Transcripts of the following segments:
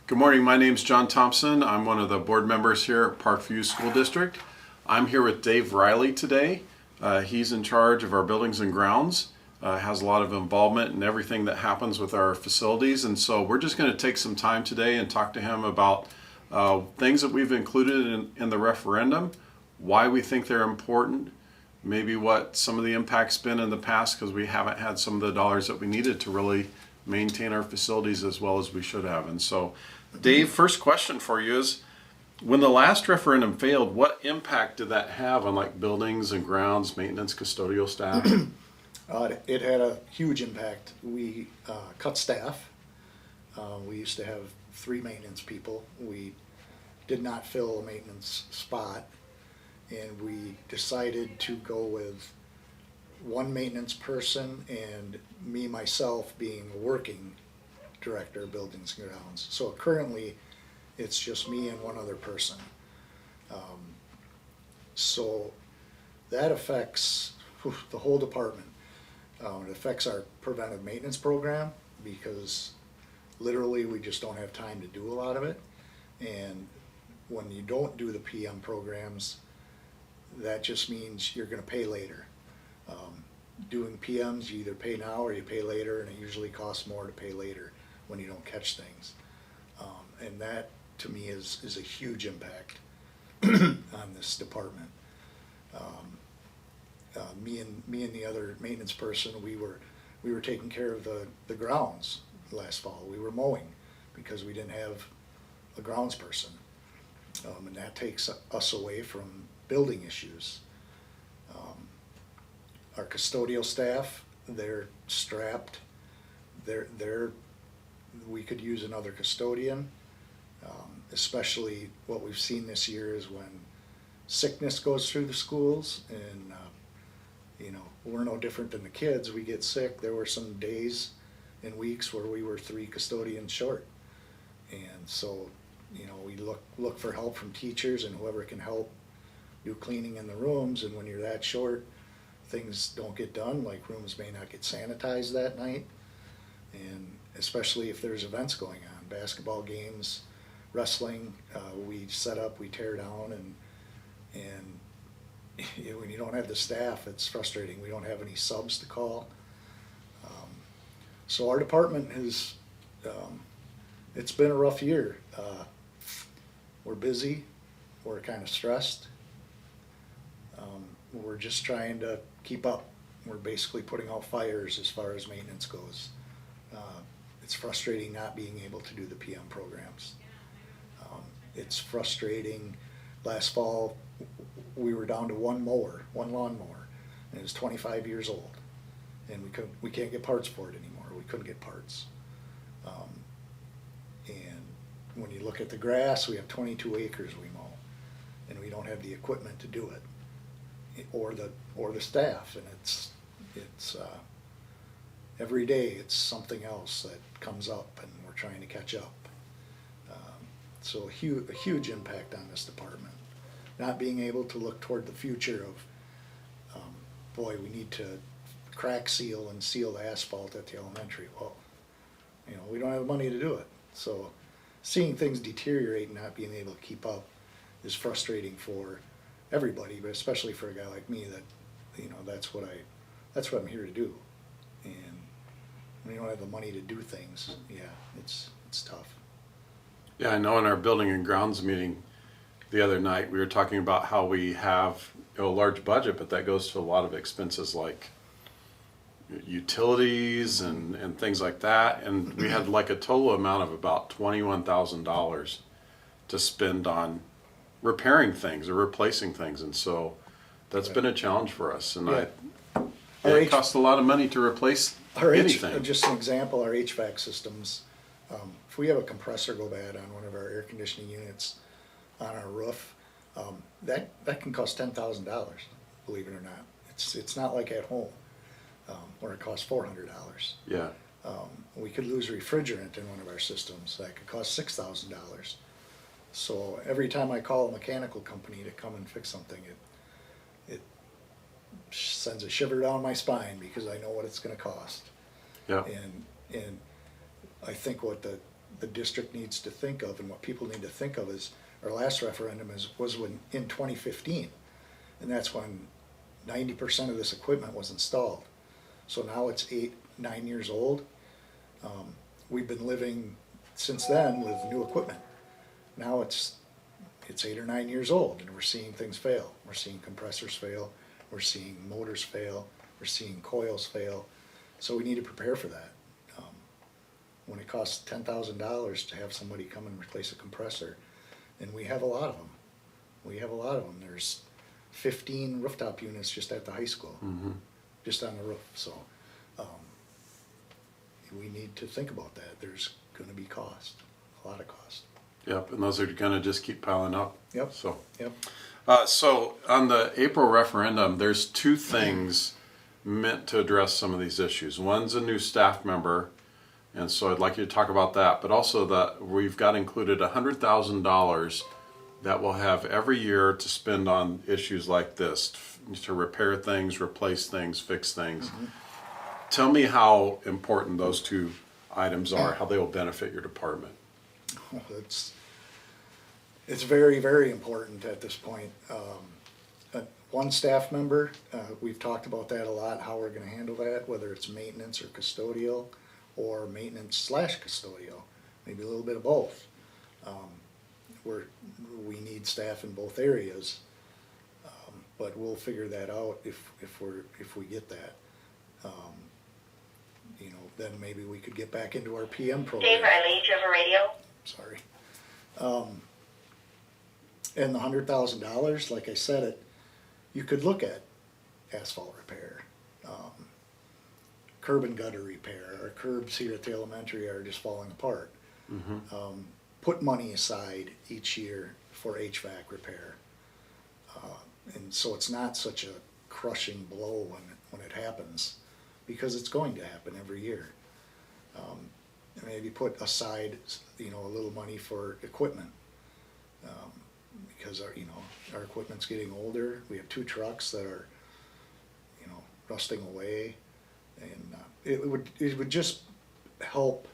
Good morning. My name's John Thompson. I'm one of the board members here at Parkview School District. I'm here with Dave Reilly today. He's in charge of our buildings and grounds, has a lot of involvement in everything that happens with our facilities. And so we're just going to take some time today and talk to him about things that we've included in the referendum, why we think they're important, maybe what some of the impact's been in the past, because we haven't had some of the dollars that we needed to really maintain our facilities as well as we should have. And so, Dave, first question for you is, when the last referendum failed, what impact did that have on like buildings and grounds, maintenance, custodial staff? It had a huge impact. We cut staff. We used to have 3 maintenance people. We did not fill a maintenance spot, and we decided to go with 1 maintenance person and me, myself, being a working director of buildings and grounds. So currently, it's just me and 1 other person. So that affects the whole department. It affects our preventive maintenance program because literally we just don't have time to do a lot of it. And when you don't do the PM programs, that just means you're going to pay later. Doing PMs, you either pay now or you pay later, and it usually costs more to pay later when you don't catch things. And that, to me, is a huge impact on this department. Me and the other maintenance person, we were taking care of the grounds last fall. We were mowing because we didn't have a grounds person, and that takes us away from building issues. Our custodial staff, they're strapped. We could use another custodian. Especially what we've seen this year is when sickness goes through the schools, and we're no different than the kids. We get sick. There were some days and weeks where we were 3 custodians short, and so we look for help from teachers and whoever can help do cleaning in the rooms. And when you're that short, things don't get done. Like rooms may not get sanitized that night, and especially if there's events going on, basketball games, wrestling, we set up, we tear down, and when you don't have the staff, it's frustrating. We don't have any subs to call. So our department has, it's been a rough year. We're busy, we're kind of stressed. We're just trying to keep up. We're basically putting out fires as far as maintenance goes. It's frustrating not being able to do the PM programs. It's frustrating. Last fall, we were down to 1 lawnmower, and it was 25 years old, and we can't get parts for it anymore. We couldn't get parts. And when you look at the grass, we have 22 acres we mow, and we don't have the equipment to do it, or the staff. And it's every day it's something else that comes up, and we're trying to catch up. So a huge impact on this department. Not being able to look toward the future of, boy, we need to crack seal and seal the asphalt at the elementary. Well, we don't have the money to do it. So seeing things deteriorate and not being able to keep up is frustrating for everybody, but especially for a guy like me that, that's what I'm here to do. And when you don't have the money to do things, yeah, it's tough. Yeah, I know in our building and grounds meeting the other night, we were talking about how we have a large budget, but that goes to a lot of expenses like utilities and things like that. And we had like a total amount of about $21,000 to spend on repairing things or replacing things. And so that's been a challenge for us. And it costs a lot of money to replace anything. Just an example, our HVAC systems, if we have a compressor go bad on one of our air conditioning units on our roof, that can cost $10,000, believe it or not. It's not like at home, where it costs $400. Yeah. We could lose refrigerant in one of our systems. That could cost $6,000. So every time I call a mechanical company to come and fix something, it sends a shiver down my spine because I know what it's going to cost. Yeah. And I think what the district needs to think of and what people need to think of is, our last referendum was when, in 2015. And that's when 90% of this equipment was installed. So now it's 9 years old. We've been living since then with new equipment. Now it's 8 or 9 years old and we're seeing things fail. We're seeing compressors fail, we're seeing motors fail, we're seeing coils fail. So we need to prepare for that. When it costs $10,000 to have somebody come and replace a compressor, and we have a lot of them. There's 15 rooftop units just at the high school, just on the roof. So we need to think about that. There's going to be cost, a lot of cost. Yep, and those are going to just keep piling up. Yep. So, Yep. So on the April referendum, there's two things meant to address some of these issues. One's a new staff member, and so I'd like you to talk about that. But also that we've got included $100,000 that we'll have every year to spend on issues like this, to repair things, replace things, fix things. Tell me how important those two items are, how they will benefit your department. Well, it's very, very important at this point. One staff member, we've talked about that a lot, how we're going to handle that, whether it's maintenance or custodial, or maintenance/custodial, maybe a little bit of both. We need staff in both areas, but we'll figure that out if we get that. Then maybe we could get back into our PM program. Dave Reilly, do you have a radio? Sorry. And the $100,000, like I said, you could look at asphalt repair, curb and gutter repair. Our curbs here at the elementary are just falling apart. Put money aside each year for HVAC repair, and so it's not such a crushing blow when it happens, because it's going to happen every year. Maybe put aside a little money for equipment, because our equipment's getting older. We have 2 trucks that are rusting away, and it would just help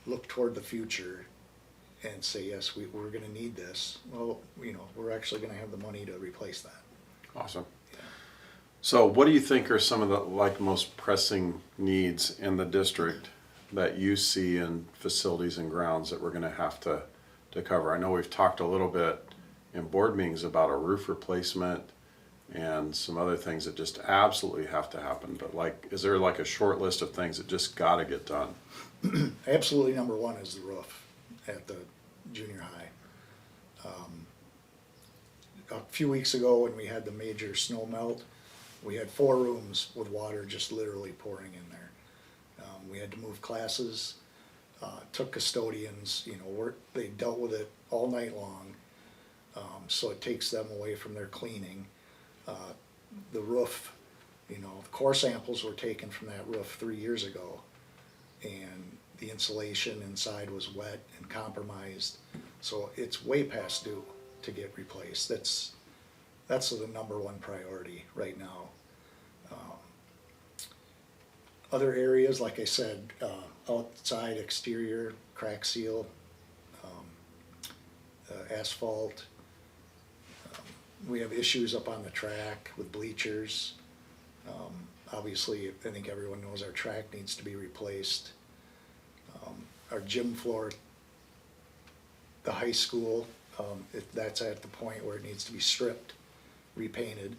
look toward the future and say, yes, we're going to need this. Well, we're actually going to have the money to replace that. Awesome. So what do you think are some of the most pressing needs in the district that you see in facilities and grounds that we're going to have to cover? I know we've talked a little bit in board meetings about a roof replacement and some other things that just absolutely have to happen, but is there a short list of things that just got to get done? Absolutely, number one is the roof at the junior high. A few weeks ago when we had the major snow melt, we had 4 rooms with water just literally pouring in there. We had to move classes, took custodians, they dealt with it all night long, so it takes them away from their cleaning. The roof, the core samples were taken from that roof 3 years ago, and the insulation inside was wet and compromised, so it's way past due to get replaced. That's the number one priority right now. Other areas, like I said, outside exterior, crack seal, asphalt. We have issues up on the track with bleachers. Obviously, I think everyone knows our track needs to be replaced. Our gym floor, the high school, that's at the point where it needs to be stripped, repainted.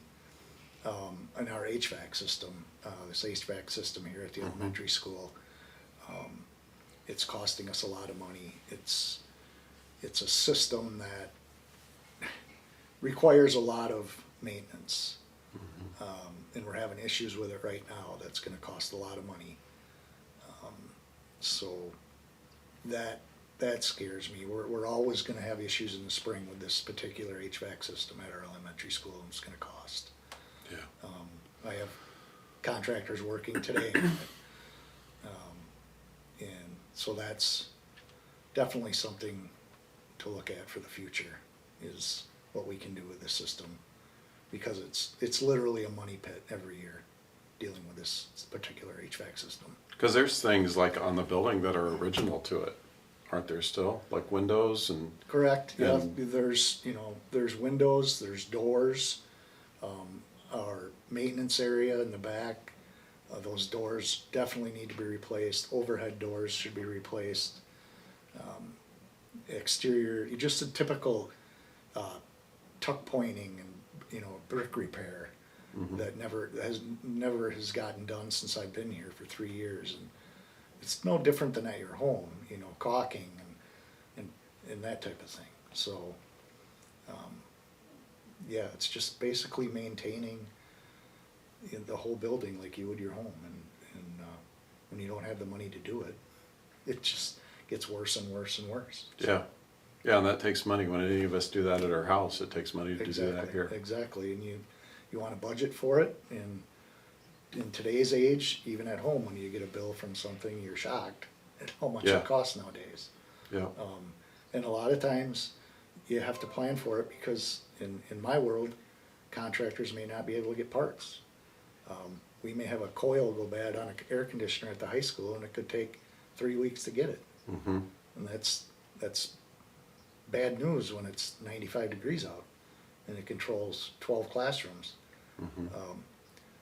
And our HVAC system, this HVAC system here at the elementary school, it's costing us a lot of money. It's a system that requires a lot of maintenance, and we're having issues with it right now. That's going to cost a lot of money. So that scares me. We're always going to have issues in the spring with this particular HVAC system at our elementary school, and it's going to cost. Yeah. I have contractors working today, and so that's definitely something to look at for the future, is what we can do with this system, because it's literally a money pit every year dealing with this particular HVAC system. Because there's things on the building that are original to it. aren't there still? Like windows and, Correct, yeah, And- there's, there's windows, there's doors, our maintenance area in the back, those doors definitely need to be replaced, overhead doors should be replaced. Exterior, just a typical, tuck pointing and, brick repair that never has gotten done since I've been here for 3 years. And it's no different than at your home, caulking and that type of thing. So, yeah, it's just basically maintaining the whole building like you would your home. And when you don't have the money to do it, it just gets worse and worse and worse. yeah. Yeah, and that takes money. When any of us do that at our house, it takes money to do that here. Exactly, and you want to budget for it, and in today's age, even at home, when you get a bill from something, you're shocked at how much Yeah. it costs nowadays. Yeah, And a lot of times, you have to plan for it, because in my world, contractors may not be able to get parts. We may have a coil go bad on an air conditioner at the high school, and it could take 3 weeks to get it. mm-hmm. And that's bad news when it's 95 degrees out and it controls 12 classrooms.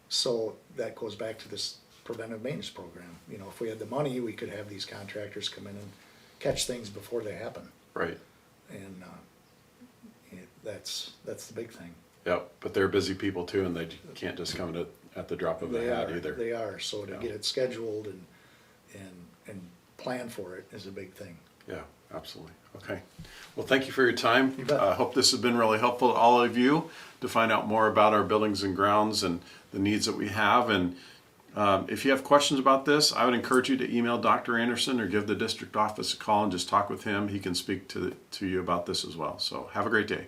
So that goes back to this preventive maintenance program. If we had the money, we could have these contractors come in and catch things before they happen. Right. And that's the big thing. Yeah, but they're busy people too, and they can't just come at the drop of a hat either. They are. So to Yeah. get it scheduled and plan for it is a big thing. Yeah, absolutely. Okay. Well, thank you for your time. You bet. I hope this has been really helpful to all of you to find out more about our buildings and grounds and the needs that we have. And if you have questions about this, I would encourage you to email Dr. Anderson or give the district office a call and just talk with him. He can speak to you about this as well. So have a great day.